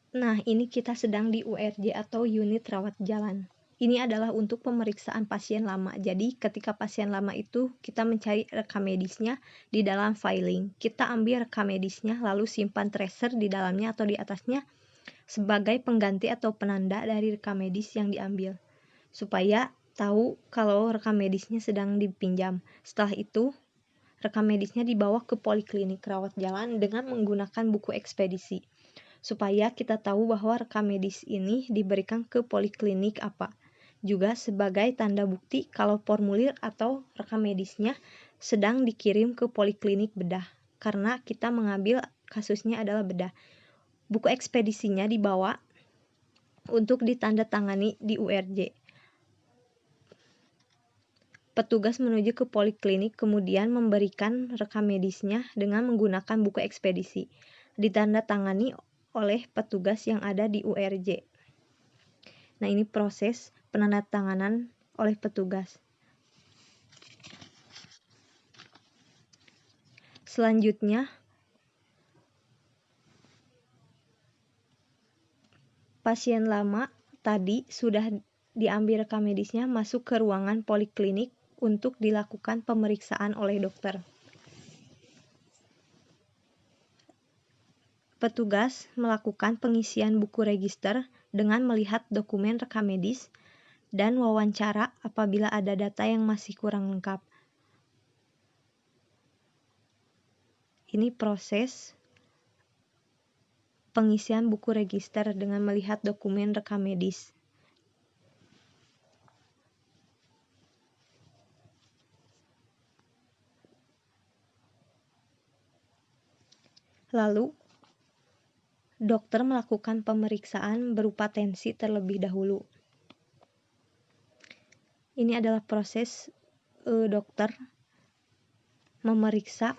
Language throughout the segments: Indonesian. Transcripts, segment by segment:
Nah, ini kita sedang di URJ atau unit rawat jalan. Ini adalah untuk pemeriksaan pasien lama. Jadi, ketika pasien lama itu kita mencari rekam medisnya di dalam filing. Kita ambil rekam medisnya lalu simpan tracer di dalamnya atau di atasnya sebagai pengganti atau penanda dari rekam medis yang diambil. Supaya tahu kalau rekam medisnya sedang dipinjam. Setelah itu, rekam medisnya dibawa ke poliklinik rawat jalan dengan menggunakan buku ekspedisi. Supaya kita tahu bahwa rekam medis ini diberikan ke poliklinik apa. Juga sebagai tanda bukti kalau formulir atau rekam medisnya sedang dikirim ke poliklinik bedah. Karena kita mengambil kasusnya adalah bedah. Buku ekspedisinya dibawa untuk ditandatangani di URJ. Petugas menuju ke poliklinik kemudian memberikan rekam medisnya dengan menggunakan buku ekspedisi. Ditandatangani oleh petugas yang ada di URJ. Nah, ini proses penandatanganan oleh petugas. Selanjutnya, pasien lama tadi sudah diambil rekam medisnya masuk ke ruangan poliklinik untuk dilakukan pemeriksaan oleh dokter. Petugas melakukan pengisian buku register dengan melihat dokumen rekam medis dan wawancara apabila ada data yang masih kurang lengkap. Ini proses pengisian buku register dengan melihat dokumen rekam medis. Lalu, dokter melakukan pemeriksaan berupa tensi terlebih dahulu. Ini adalah proses dokter memeriksa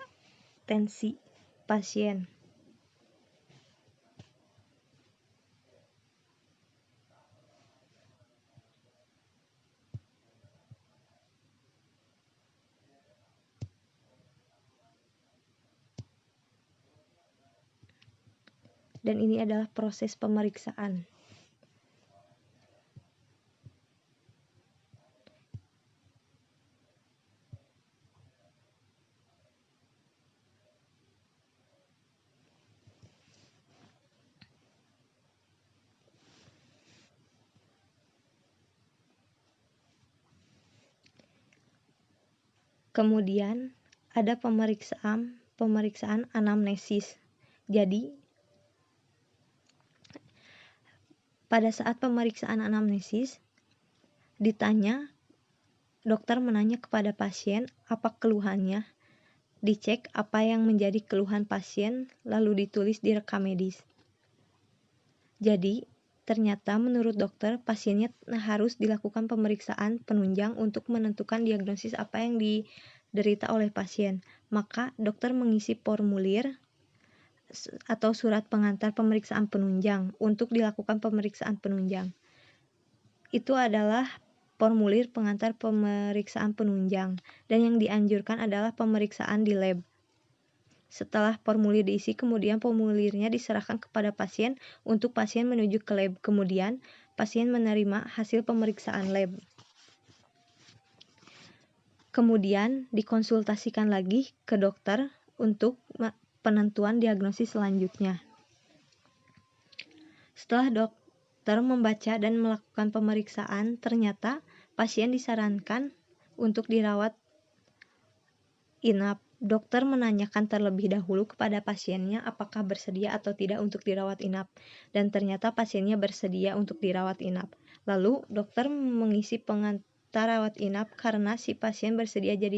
tensi pasien. Dan ini adalah proses pemeriksaan. Kemudian ada pemeriksaan anamnesis. Jadi, pada saat pemeriksaan anamnesis, dokter menanya kepada pasien apa keluhannya, dicek apa yang menjadi keluhan pasien, lalu ditulis di rekam medis. Jadi, ternyata menurut dokter, pasiennya harus dilakukan pemeriksaan penunjang untuk menentukan diagnosis apa yang diderita oleh pasien. Maka, dokter mengisi formulir atau surat pengantar pemeriksaan penunjang untuk dilakukan pemeriksaan penunjang. Itu adalah formulir pengantar pemeriksaan penunjang, dan yang dianjurkan adalah pemeriksaan di lab. Setelah formulir diisi, kemudian formulirnya diserahkan kepada pasien untuk pasien menuju ke lab. Kemudian, pasien menerima hasil pemeriksaan lab. Kemudian, dikonsultasikan lagi ke dokter untuk penentuan diagnosis selanjutnya. Setelah dokter membaca dan melakukan pemeriksaan, ternyata pasien disarankan untuk dirawat inap. Dokter menanyakan terlebih dahulu kepada pasiennya apakah bersedia atau tidak untuk dirawat inap, dan ternyata pasiennya bersedia untuk dirawat inap. Lalu, dokter mengisi pengantar rawat inap karena si pasien bersedia jadi